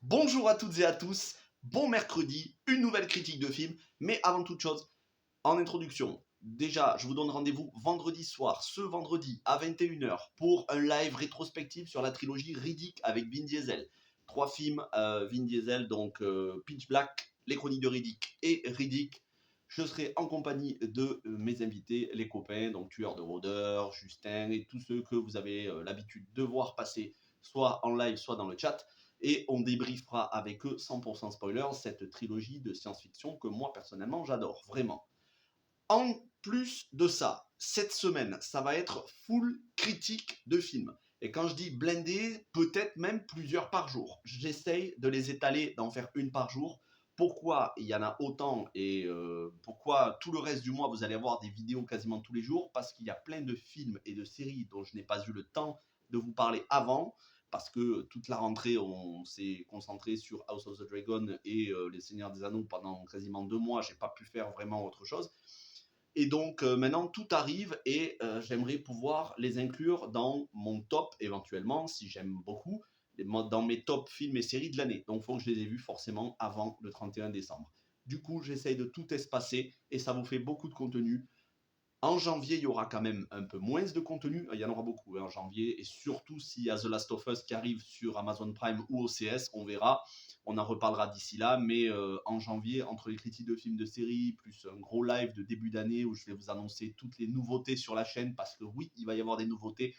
Bonjour à toutes et à tous, bon mercredi, une nouvelle critique de film, mais avant toute chose, en introduction, déjà je vous donne rendez-vous vendredi soir, ce vendredi à 21h pour un live rétrospectif sur la trilogie Riddick avec Vin Diesel. Trois films, Vin Diesel, donc Pitch Black, Les Chroniques de Riddick et Riddick. Je serai en compagnie de mes invités, les copains, donc Tueur de Rôdeurs, Justin et tous ceux que vous avez l'habitude de voir passer soit en live, soit dans le chat. Et on débriefera avec eux 100% spoiler cette trilogie de science-fiction que moi personnellement j'adore, vraiment. En plus de ça, cette semaine, ça va être full critique de films. Et quand je dis blindé, peut-être même plusieurs par jour. J'essaye de les étaler, d'en faire une par jour. Pourquoi il y en a autant et pourquoi tout le reste du mois vous allez avoir des vidéos quasiment tous les jours? Parce qu'il y a plein de films et de séries dont je n'ai pas eu le temps de vous parler avant. Parce que toute la rentrée, on s'est concentré sur House of the Dragon et Les Seigneurs des Anneaux pendant quasiment 2 mois. J'ai pas pu faire vraiment autre chose. Et donc maintenant tout arrive et j'aimerais pouvoir les inclure dans mon top éventuellement, si j'aime beaucoup, dans mes top films et séries de l'année. Donc il faut que je les ai vus forcément avant le 31 décembre. Du coup, j'essaye de tout espacer et ça vous fait beaucoup de contenu. En janvier, il y aura quand même un peu moins de contenu. Il y en aura beaucoup en janvier. Et surtout, s'il y a The Last of Us qui arrive sur Amazon Prime ou OCS, on verra. On en reparlera d'ici là. Mais en janvier, entre les critiques de films de séries, plus un gros live de début d'année où je vais vous annoncer toutes les nouveautés sur la chaîne, parce que oui, il va y avoir des nouveautés.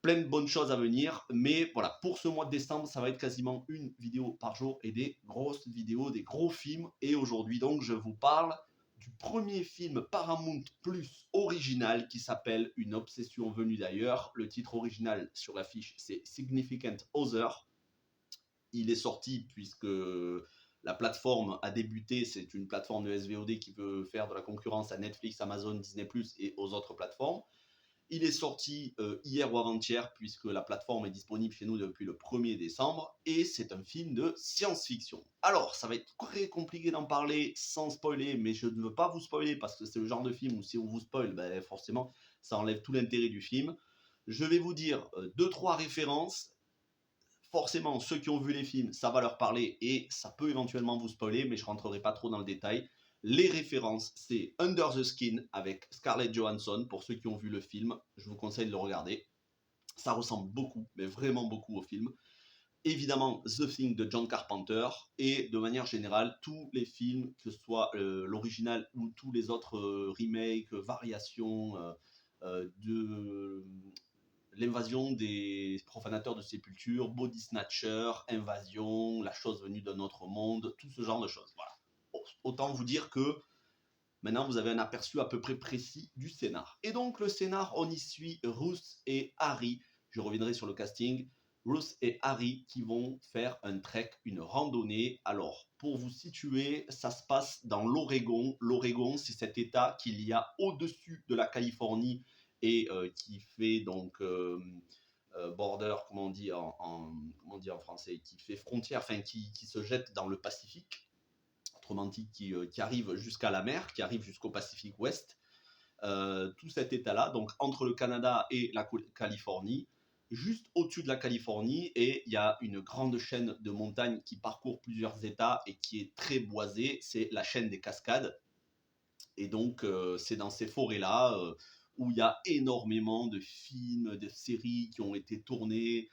Plein de bonnes choses à venir. Mais voilà, pour ce mois de décembre, ça va être quasiment une vidéo par jour et des grosses vidéos, des gros films. Et aujourd'hui, donc, je vous parle du premier film Paramount Plus original qui s'appelle Une obsession venue d'ailleurs. Le titre original sur l'affiche, c'est Significant Other. Il est sorti puisque la plateforme a débuté. C'est une plateforme de SVOD qui veut faire de la concurrence à Netflix, Amazon, Disney+, et aux autres plateformes. Il est sorti hier ou avant-hier, puisque la plateforme est disponible chez nous depuis le 1er décembre, et c'est un film de science-fiction. Alors, ça va être très compliqué d'en parler sans spoiler, mais je ne veux pas vous spoiler, parce que c'est le genre de film où si on vous spoil, ben, forcément, ça enlève tout l'intérêt du film. Je vais vous dire 2-3 références. Forcément, ceux qui ont vu les films, ça va leur parler, et ça peut éventuellement vous spoiler, mais je ne rentrerai pas trop dans le détail. Les références, c'est Under the Skin avec Scarlett Johansson. Pour ceux qui ont vu le film, je vous conseille de le regarder. Ça ressemble beaucoup, mais vraiment beaucoup au film. Évidemment, The Thing de John Carpenter. Et de manière générale, tous les films, que ce soit l'original ou tous les autres remakes, variations de l'invasion des profanateurs de sépulture, Body Snatcher, Invasion, La chose venue d'un autre monde, tout ce genre de choses. Voilà. Autant vous dire que maintenant, vous avez un aperçu à peu près précis du scénar. Et donc, le scénar, on y suit Ruth et Harry. Je reviendrai sur le casting. Ruth et Harry qui vont faire un trek, une randonnée. Alors, pour vous situer, ça se passe dans l'Oregon. L'Oregon, c'est cet état qu'il y a au-dessus de la Californie et qui fait donc border, comment on dit en français, qui fait frontière, enfin qui se jette dans le Pacifique, autrement dit qui arrive jusqu'à la mer, qui arrive jusqu'au Pacifique Ouest. Tout cet état-là, donc entre le Canada et la Californie, juste au-dessus de la Californie, et il y a une grande chaîne de montagnes qui parcourt plusieurs états et qui est très boisée, c'est la chaîne des Cascades. Et donc, c'est dans ces forêts-là où il y a énormément de films, de séries qui ont été tournés.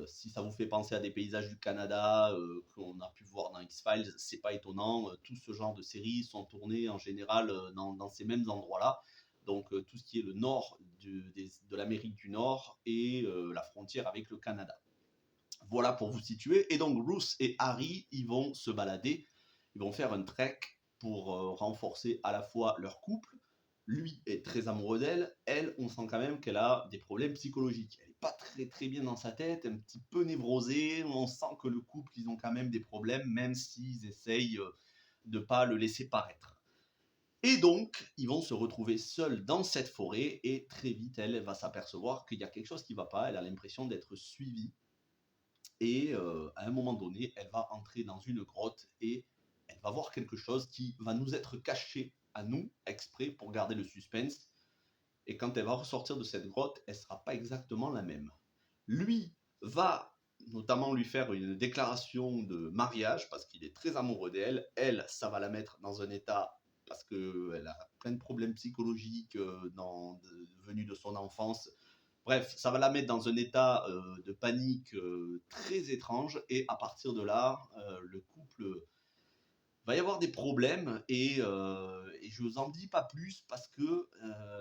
Si ça vous fait penser à des paysages du Canada qu'on a pu voir dans X-Files, c'est pas étonnant. Tout ce genre de séries sont tournées en général dans ces mêmes endroits-là. Donc, tout ce qui est le nord de l'Amérique du Nord et la frontière avec le Canada. Voilà pour vous situer. Et donc, Ruth et Harry, ils vont se balader. Ils vont faire un trek pour renforcer à la fois leur couple. Lui est très amoureux d'elle. Elle, on sent quand même qu'elle a des problèmes psychologiques. Elle n'est pas très très bien dans sa tête, un petit peu névrosée. On sent que le couple, ils ont quand même des problèmes, même s'ils essayent de ne pas le laisser paraître. Et donc, ils vont se retrouver seuls dans cette forêt et très vite, elle va s'apercevoir qu'il y a quelque chose qui ne va pas. Elle a l'impression d'être suivie. Et à un moment donné, elle va entrer dans une grotte et elle va voir quelque chose qui va nous être caché à nous, exprès pour garder le suspense. Et quand elle va ressortir de cette grotte, elle ne sera pas exactement la même. Lui va notamment lui faire une déclaration de mariage parce qu'il est très amoureux d'elle. Elle, ça va la mettre dans un état parce qu'elle a plein de problèmes psychologiques venus de son enfance. Bref, ça va la mettre dans un état de panique très étrange et à partir de là, le couple va y avoir des problèmes et je vous en dis pas plus parce que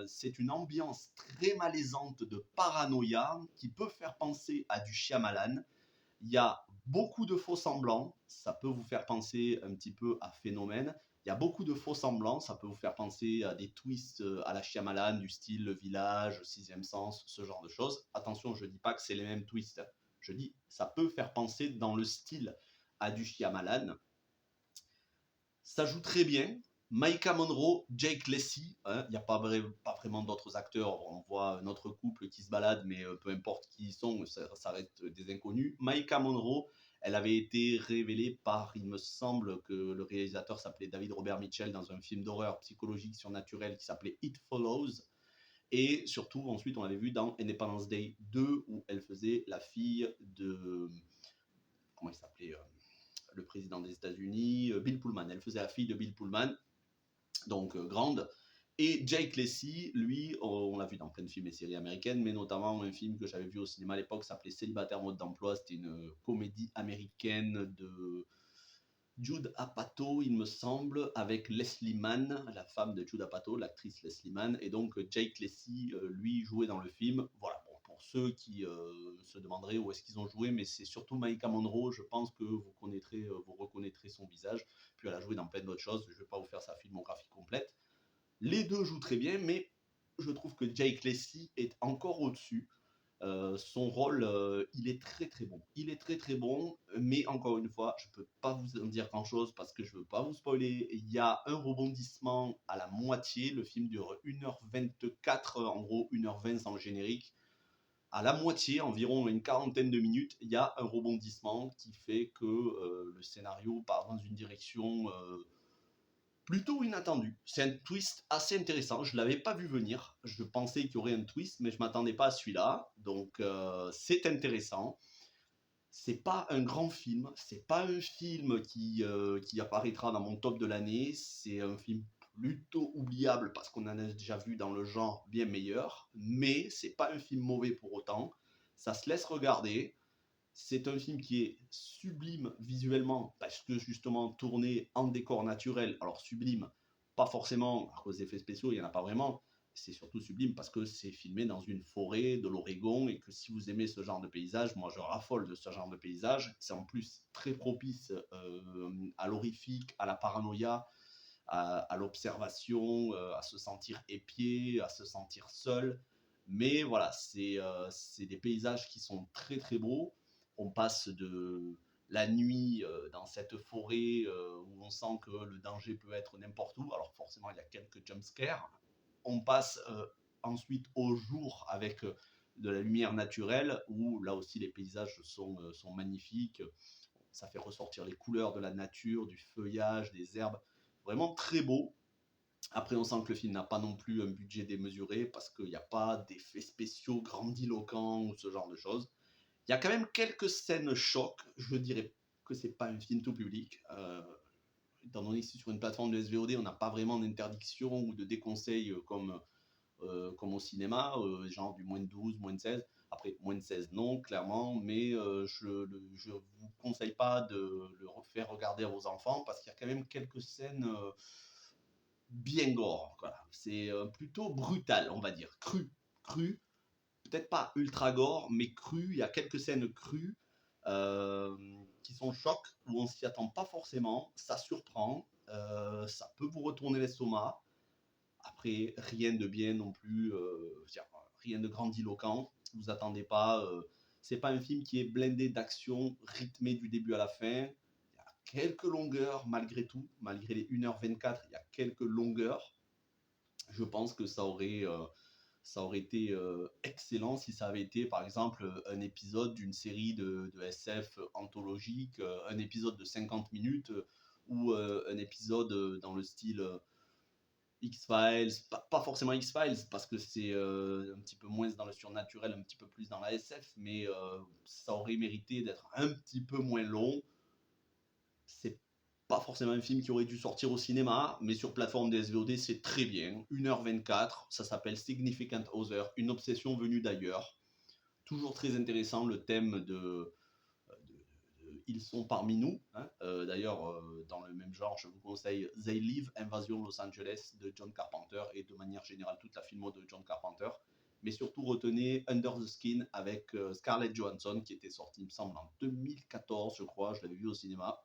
c'est une ambiance très malaisante de paranoïa qui peut faire penser à du Shyamalan. Il y a beaucoup de faux semblants, ça peut vous faire penser un petit peu à Phénomène. Il y a beaucoup de faux semblants, ça peut vous faire penser à des twists à la Shyamalan du style Le Village, Sixième Sens, ce genre de choses. Attention, je ne dis pas que c'est les mêmes twists. Je dis, ça peut faire penser dans le style à du Shyamalan. Ça joue très bien. Maïka Monroe, Jake Lacy, hein, il n'y a pas vraiment d'autres acteurs. On voit un autre couple qui se balade, mais peu importe qui ils sont, ça reste des inconnus. Maïka Monroe, elle avait été révélée par, il me semble que le réalisateur s'appelait David Robert Mitchell dans un film d'horreur psychologique surnaturel qui s'appelait It Follows. Et surtout, ensuite, on l'avait vu dans Independence Day 2 où elle faisait la fille de. Comment il s'appelait le président des États-Unis, Bill Pullman. Elle faisait la fille de Bill Pullman, donc grande. Et Jake Lacy, lui, on l'a vu dans plein de films et séries américaines, mais notamment un film que j'avais vu au cinéma à l'époque s'appelait Célibataire mode d'emploi. C'était une comédie américaine de Judd Apatow, il me semble, avec Leslie Mann, la femme de Judd Apatow, l'actrice Leslie Mann. Et donc Jake Lacy, lui, jouait dans le film. Voilà, bon, pour ceux qui se demanderaient où est-ce qu'ils ont joué, mais c'est surtout Maïka Monroe, je pense que vous reconnaîtrez son visage. Puis elle a joué dans plein d'autres choses, je ne vais pas vous faire sa filmographie complète. Les deux jouent très bien, mais je trouve que Jake Lacy est encore au-dessus. Son rôle, il est très très bon. Il est très très bon, mais encore une fois, je ne peux pas vous en dire grand-chose parce que je ne veux pas vous spoiler. Il y a un rebondissement à la moitié. Le film dure 1h24, en gros 1h20 sans le générique. À la moitié, environ une quarantaine de minutes, il y a un rebondissement qui fait que le scénario part dans une direction plutôt inattendu. C'est un twist assez intéressant. Je ne l'avais pas vu venir. Je pensais qu'il y aurait un twist, mais je ne m'attendais pas à celui-là. Donc, c'est intéressant. C'est pas un grand film. C'est pas un film qui apparaîtra dans mon top de l'année. C'est un film plutôt oubliable parce qu'on en a déjà vu dans le genre bien meilleur. Mais c'est pas un film mauvais pour autant. Ça se laisse regarder. C'est un film qui est sublime visuellement parce que justement tourné en décor naturel. Alors sublime, pas forcément à cause des effets spéciaux, il n'y en a pas vraiment. C'est surtout sublime parce que c'est filmé dans une forêt de l'Oregon et que si vous aimez ce genre de paysage, moi je raffole de ce genre de paysage. C'est en plus très propice à l'horrifique, à la paranoïa, à l'observation, à se sentir épié, à se sentir seul. Mais voilà, c'est des paysages qui sont très très beaux. On passe de la nuit dans cette forêt où on sent que le danger peut être n'importe où. Alors forcément, il y a quelques jumpscares. On passe ensuite au jour avec de la lumière naturelle où là aussi les paysages sont magnifiques. Ça fait ressortir les couleurs de la nature, du feuillage, des herbes. Vraiment très beau. Après, on sent que le film n'a pas non plus un budget démesuré parce qu'il n'y a pas d'effets spéciaux grandiloquents ou ce genre de choses. Il y a quand même quelques scènes choc. Je dirais que c'est pas un film tout public. Étant donné que c'est sur une plateforme de SVOD, on n'a pas vraiment d'interdiction ou de déconseil comme au cinéma, genre du moins de 12, moins de 16. Après, moins de 16, non, clairement, mais je ne vous conseille pas de le faire regarder à vos enfants parce qu'il y a quand même quelques scènes bien gore. Voilà. C'est plutôt brutal, on va dire. Cru. Peut-être pas ultra gore, mais cru. Il y a quelques scènes crues qui sont chocs, où on s'y attend pas forcément. Ça surprend. Ça peut vous retourner l'estomac. Après, rien de bien non plus. Rien de grandiloquent. Vous attendez pas. C'est pas un film qui est blindé d'action, rythmé du début à la fin. Quelques longueurs malgré tout, malgré les 1h24, il y a quelques longueurs. Je pense que ça aurait été excellent si ça avait été par exemple un épisode d'une série de SF anthologique, un épisode de 50 minutes ou un épisode dans le style X-Files, pas forcément X-Files, parce que c'est un petit peu moins dans le surnaturel, un petit peu plus dans la SF, mais ça aurait mérité d'être un petit peu moins long. C'est pas forcément un film qui aurait dû sortir au cinéma, mais sur plateforme de SVOD, c'est très bien. 1h24, ça s'appelle Significant Other, une obsession venue d'ailleurs. Toujours très intéressant le thème Ils sont parmi nous. Hein. D'ailleurs, dans le même genre, je vous conseille They Live, Invasion Los Angeles de John Carpenter et de manière générale toute la filmo de John Carpenter. Mais surtout retenez Under the Skin avec Scarlett Johansson qui était sorti, il me semble, en 2014, je crois. Je l'avais vu au cinéma.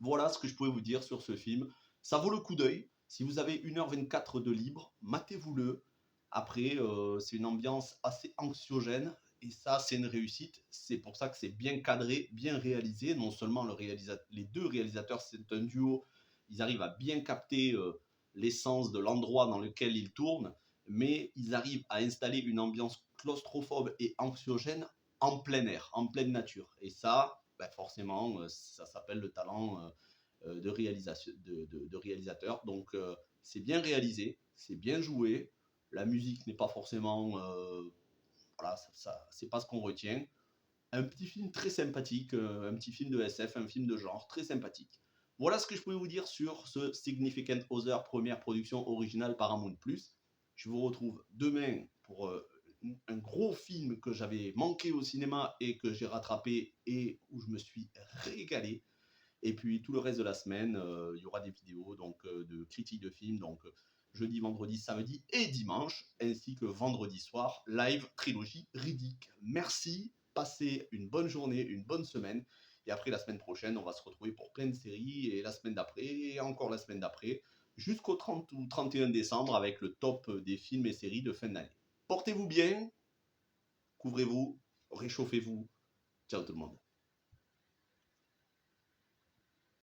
Voilà ce que je pouvais vous dire sur ce film. Ça vaut le coup d'œil. Si vous avez 1h24 de libre, matez-vous-le. Après, c'est une ambiance assez anxiogène. Et ça, c'est une réussite. C'est pour ça que c'est bien cadré, bien réalisé. Non seulement les deux réalisateurs, c'est un duo. Ils arrivent à bien capter l'essence de l'endroit dans lequel ils tournent. Mais ils arrivent à installer une ambiance claustrophobe et anxiogène en plein air, en pleine nature. Et ça, ben forcément, ça s'appelle le talent de réalisateur. Donc, c'est bien réalisé, c'est bien joué. La musique n'est pas forcément, voilà, c'est pas ce qu'on retient. Un petit film très sympathique, un petit film de SF, un film de genre très sympathique. Voilà ce que je pouvais vous dire sur ce Significant Other, première production originale Paramount+. Je vous retrouve demain pour un gros film que j'avais manqué au cinéma et que j'ai rattrapé et où je me suis régalé. Et puis tout le reste de la semaine, il y aura des vidéos donc, de critiques de films, donc jeudi, vendredi, samedi et dimanche, ainsi que vendredi soir, live trilogie Riddick. Merci, passez une bonne journée, une bonne semaine. Et après, la semaine prochaine, on va se retrouver pour plein de séries, et la semaine d'après, et encore la semaine d'après, jusqu'au 30 ou 31 décembre avec le top des films et séries de fin d'année. Portez-vous bien, couvrez-vous, réchauffez-vous. Ciao tout le monde.